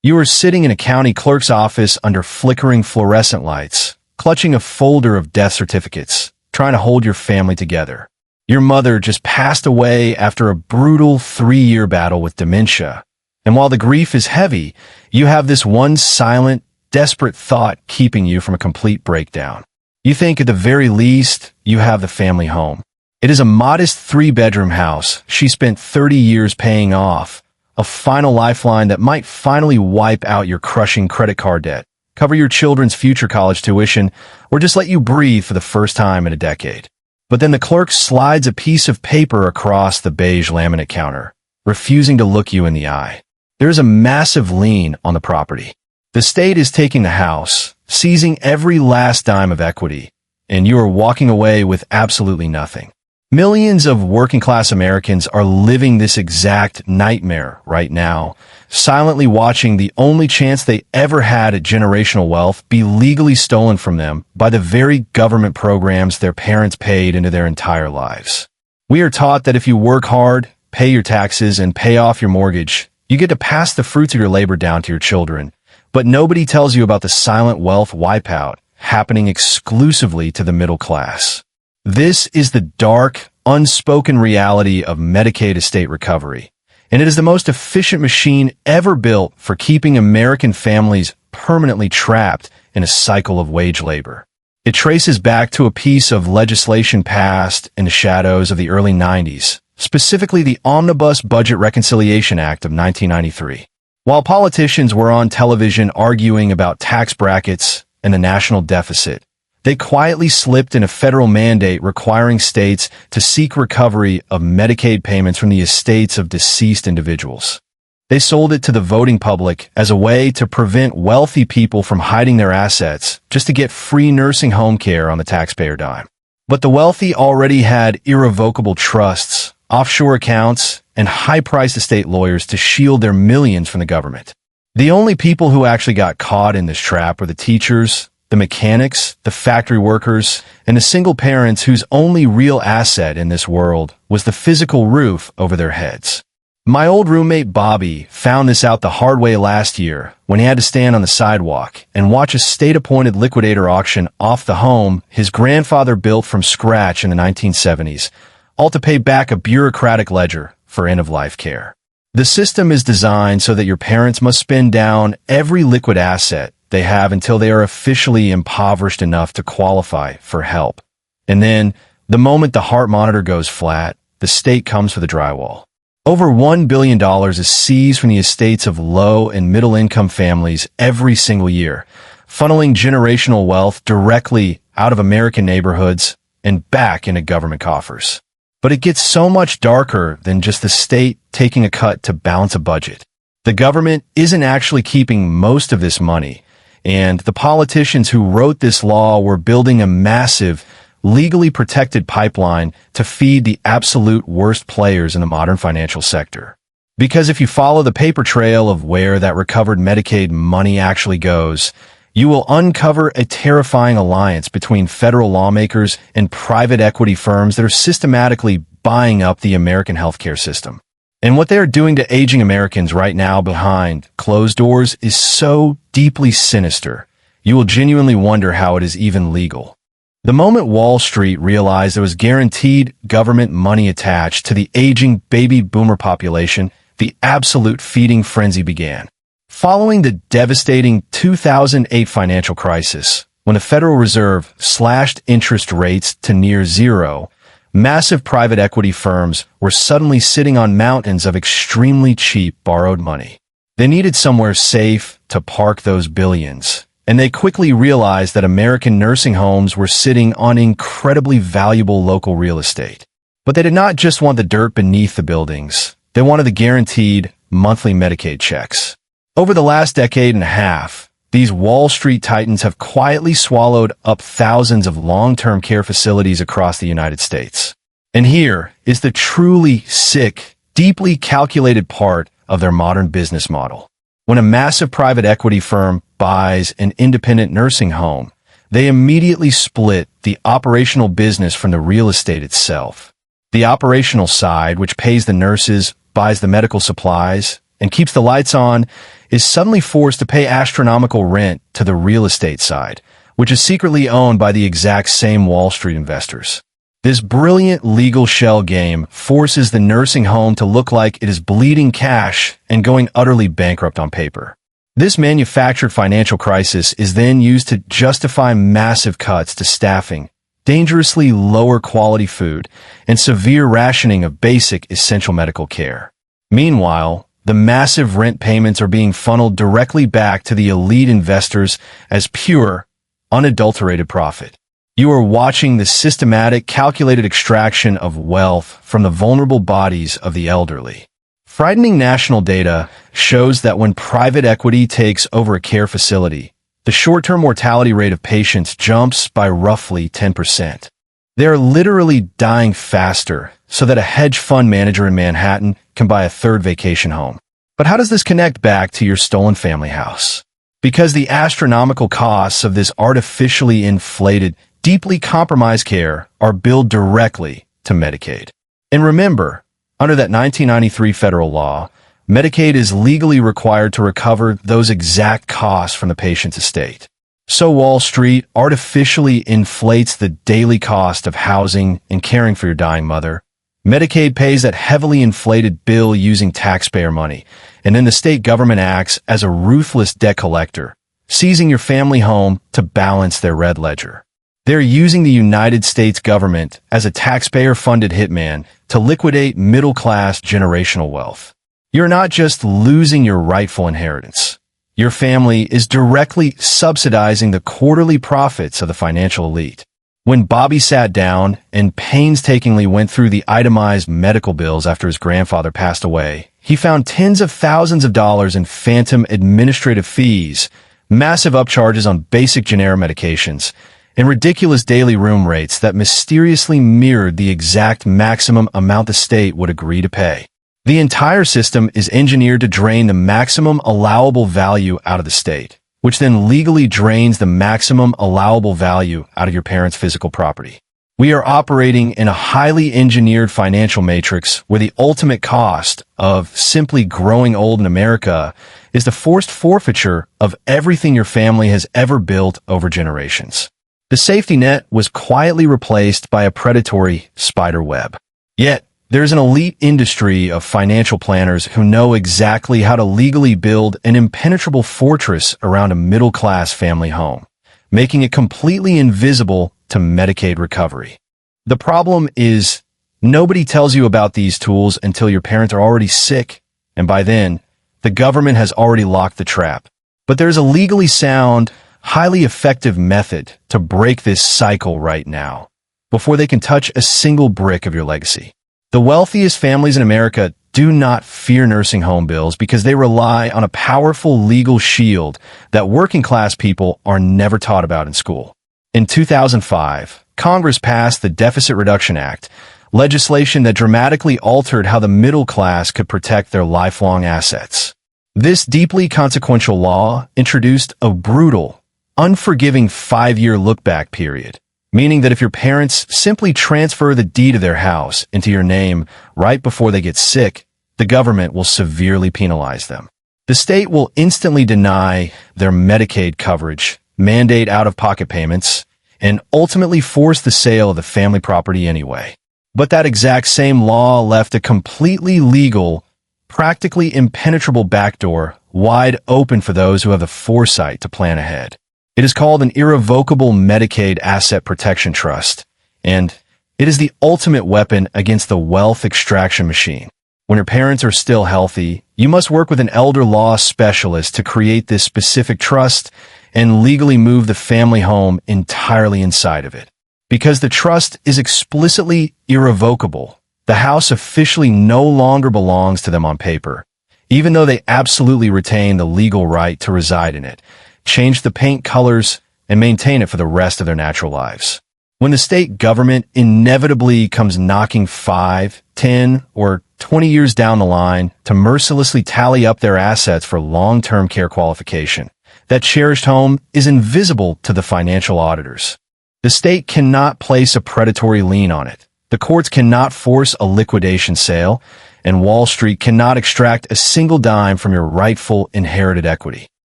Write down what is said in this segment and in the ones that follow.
You are sitting in a county clerk's office under flickering fluorescent lights, clutching a folder of death certificates, trying to hold your family together. Your mother just passed away after a brutal 3-year battle with dementia. And while the grief is heavy, you have this one silent, desperate thought keeping you from a complete breakdown. You think at the very least, you have the family home. It is a modest 3-bedroom house she spent 30 years paying off, a final lifeline that might finally wipe out your crushing credit card debt, cover your children's future college tuition, or just let you breathe for the first time in a decade. But then the clerk slides a piece of paper across the beige laminate counter, refusing to look you in the eye. There is a massive lien on the property. The state is taking the house, seizing every last dime of equity, and you are walking away with absolutely nothing. Millions of working-class Americans are living this exact nightmare right now, silently watching the only chance they ever had at generational wealth be legally stolen from them by the very government programs their parents paid into their entire lives. We are taught that if you work hard, pay your taxes, and pay off your mortgage, you get to pass the fruits of your labor down to your children. But nobody tells you about the silent wealth wipeout happening exclusively to the middle class. This is the dark, unspoken reality of Medicaid Estate Recovery, and it is the most efficient machine ever built for keeping American families permanently trapped in a cycle of wage labor. It traces back to a piece of legislation passed in the shadows of the early 90s, specifically the Omnibus Budget Reconciliation Act of 1993. While politicians were on television arguing about tax brackets and the national deficit, they quietly slipped in a federal mandate requiring states to seek recovery of Medicaid payments from the estates of deceased individuals. They sold it to the voting public as a way to prevent wealthy people from hiding their assets just to get free nursing home care on the taxpayer dime. But the wealthy already had irrevocable trusts, offshore accounts, and high-priced estate lawyers to shield their millions from the government. The only people who actually got caught in this trap were the teachers, the mechanics, the factory workers, and the single parents whose only real asset in this world was the physical roof over their heads. My old roommate Bobby found this out the hard way last year when he had to stand on the sidewalk and watch a state-appointed liquidator auction off the home his grandfather built from scratch in the 1970s, all to pay back a bureaucratic ledger for end-of-life care. The system is designed so that your parents must spend down every liquid asset they have until they are officially impoverished enough to qualify for help. And then, the moment the heart monitor goes flat, the state comes for the drywall. Over $1 billion is seized from the estates of low and middle-income families every single year, funneling generational wealth directly out of American neighborhoods and back into government coffers. But it gets so much darker than just the state taking a cut to balance a budget. The government isn't actually keeping most of this money, and the politicians who wrote this law were building a massive, legally protected pipeline to feed the absolute worst players in the modern financial sector. Because if you follow the paper trail of where that recovered Medicaid money actually goes, you will uncover a terrifying alliance between federal lawmakers and private equity firms that are systematically buying up the American healthcare system. And what they are doing to aging Americans right now behind closed doors is so deeply sinister, you will genuinely wonder how it is even legal. The moment Wall Street realized there was guaranteed government money attached to the aging baby boomer population, the absolute feeding frenzy began. Following the devastating 2008 financial crisis, when the Federal Reserve slashed interest rates to near zero, massive private equity firms were suddenly sitting on mountains of extremely cheap borrowed money. They needed somewhere safe to park those billions, and they quickly realized that American nursing homes were sitting on incredibly valuable local real estate. But they did not just want the dirt beneath the buildings. They wanted the guaranteed monthly Medicaid checks. Over the last decade and a half, these Wall Street titans have quietly swallowed up thousands of long-term care facilities across the United States. And here is the truly sick, deeply calculated part of their modern business model. When a massive private equity firm buys an independent nursing home, they immediately split the operational business from the real estate itself. The operational side, which pays the nurses, buys the medical supplies, and keeps the lights on is suddenly forced to pay astronomical rent to the real estate side, which is secretly owned by the exact same Wall Street investors. This brilliant legal shell game forces the nursing home to look like it is bleeding cash and going utterly bankrupt on paper. This manufactured financial crisis is then used to justify massive cuts to staffing, dangerously lower quality food, and severe rationing of basic essential medical care. Meanwhile, the massive rent payments are being funneled directly back to the elite investors as pure, unadulterated profit. You are watching the systematic, calculated extraction of wealth from the vulnerable bodies of the elderly. Frightening national data shows that when private equity takes over a care facility, the short-term mortality rate of patients jumps by roughly 10%. They are literally dying faster so that a hedge fund manager in Manhattan can buy a third vacation home. But how does this connect back to your stolen family house? Because the astronomical costs of this artificially inflated, deeply compromised care are billed directly to Medicaid. And remember, under that 1993 federal law, Medicaid is legally required to recover those exact costs from the patient's estate. So Wall Street artificially inflates the daily cost of housing and caring for your dying mother. Medicaid pays that heavily inflated bill using taxpayer money, and then the state government acts as a ruthless debt collector, seizing your family home to balance their red ledger. They're using the United States government as a taxpayer-funded hitman to liquidate middle-class generational wealth. You're not just losing your rightful inheritance. Your family is directly subsidizing the quarterly profits of the financial elite. When Bobby sat down and painstakingly went through the itemized medical bills after his grandfather passed away, he found tens of thousands of dollars in phantom administrative fees, massive upcharges on basic generic medications, and ridiculous daily room rates that mysteriously mirrored the exact maximum amount the state would agree to pay. The entire system is engineered to drain the maximum allowable value out of the state, which then legally drains the maximum allowable value out of your parents' physical property. We are operating in a highly engineered financial matrix where the ultimate cost of simply growing old in America is the forced forfeiture of everything your family has ever built over generations. The safety net was quietly replaced by a predatory spider web. Yet, there's an elite industry of financial planners who know exactly how to legally build an impenetrable fortress around a middle-class family home, making it completely invisible to Medicaid recovery. The problem is, nobody tells you about these tools until your parents are already sick, and by then, the government has already locked the trap. But there's a legally sound, highly effective method to break this cycle right now, before they can touch a single brick of your legacy. The wealthiest families in America do not fear nursing home bills because they rely on a powerful legal shield that working-class people are never taught about in school. In 2005, Congress passed the Deficit Reduction Act, legislation that dramatically altered how the middle class could protect their lifelong assets. This deeply consequential law introduced a brutal, unforgiving 5-year look-back period, meaning that if your parents simply transfer the deed of their house into your name right before they get sick, the government will severely penalize them. The state will instantly deny their Medicaid coverage, mandate out-of-pocket payments, and ultimately force the sale of the family property anyway. But that exact same law left a completely legal, practically impenetrable backdoor wide open for those who have the foresight to plan ahead. It is called an irrevocable Medicaid Asset Protection Trust, and it is the ultimate weapon against the wealth extraction machine. When your parents are still healthy, you must work with an elder law specialist to create this specific trust and legally move the family home entirely inside of it. Because the trust is explicitly irrevocable, the house officially no longer belongs to them on paper, even though they absolutely retain the legal right to reside in it, change the paint colors, and maintain it for the rest of their natural lives. When the state government inevitably comes knocking 5, 10, or 20 years down the line to mercilessly tally up their assets for long-term care qualification, that cherished home is invisible to the financial auditors. The state cannot place a predatory lien on it. The courts cannot force a liquidation sale, and Wall Street cannot extract a single dime from your rightful inherited equity.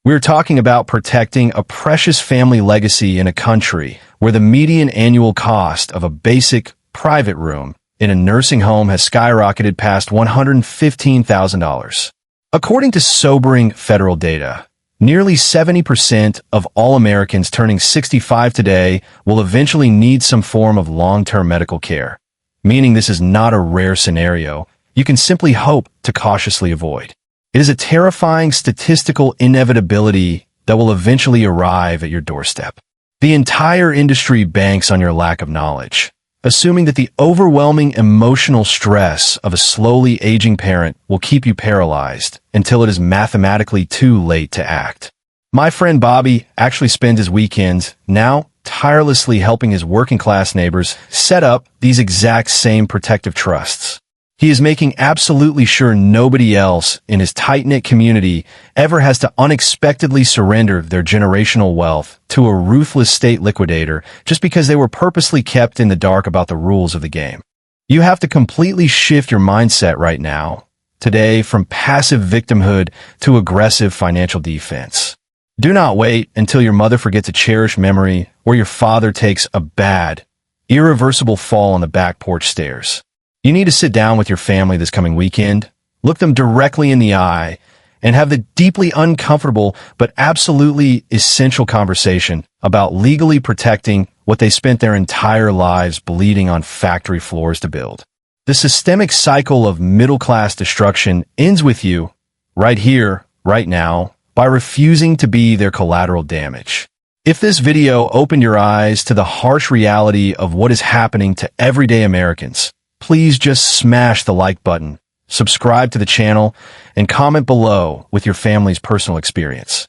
We're talking about protecting a precious family legacy in a country where the median annual cost of a basic private room in a nursing home has skyrocketed past $115,000. According to sobering federal data, nearly 70% of all Americans turning 65 today will eventually need some form of long-term medical care, meaning this is not a rare scenario you can simply hope to cautiously avoid. It is a terrifying statistical inevitability that will eventually arrive at your doorstep. The entire industry banks on your lack of knowledge, assuming that the overwhelming emotional stress of a slowly aging parent will keep you paralyzed until it is mathematically too late to act. My friend Bobby actually spends his weekends now tirelessly helping his working-class neighbors set up these exact same protective trusts. He is making absolutely sure nobody else in his tight-knit community ever has to unexpectedly surrender their generational wealth to a ruthless state liquidator just because they were purposely kept in the dark about the rules of the game. You have to completely shift your mindset right now, today, from passive victimhood to aggressive financial defense. Do not wait until your mother forgets a cherished memory or your father takes a bad, irreversible fall on the back porch stairs. You need to sit down with your family this coming weekend, look them directly in the eye, and have the deeply uncomfortable but absolutely essential conversation about legally protecting what they spent their entire lives bleeding on factory floors to build. The systemic cycle of middle-class destruction ends with you, right here, right now, by refusing to be their collateral damage. If this video opened your eyes to the harsh reality of what is happening to everyday Americans, please just smash the like button, subscribe to the channel, and comment below with your family's personal experience.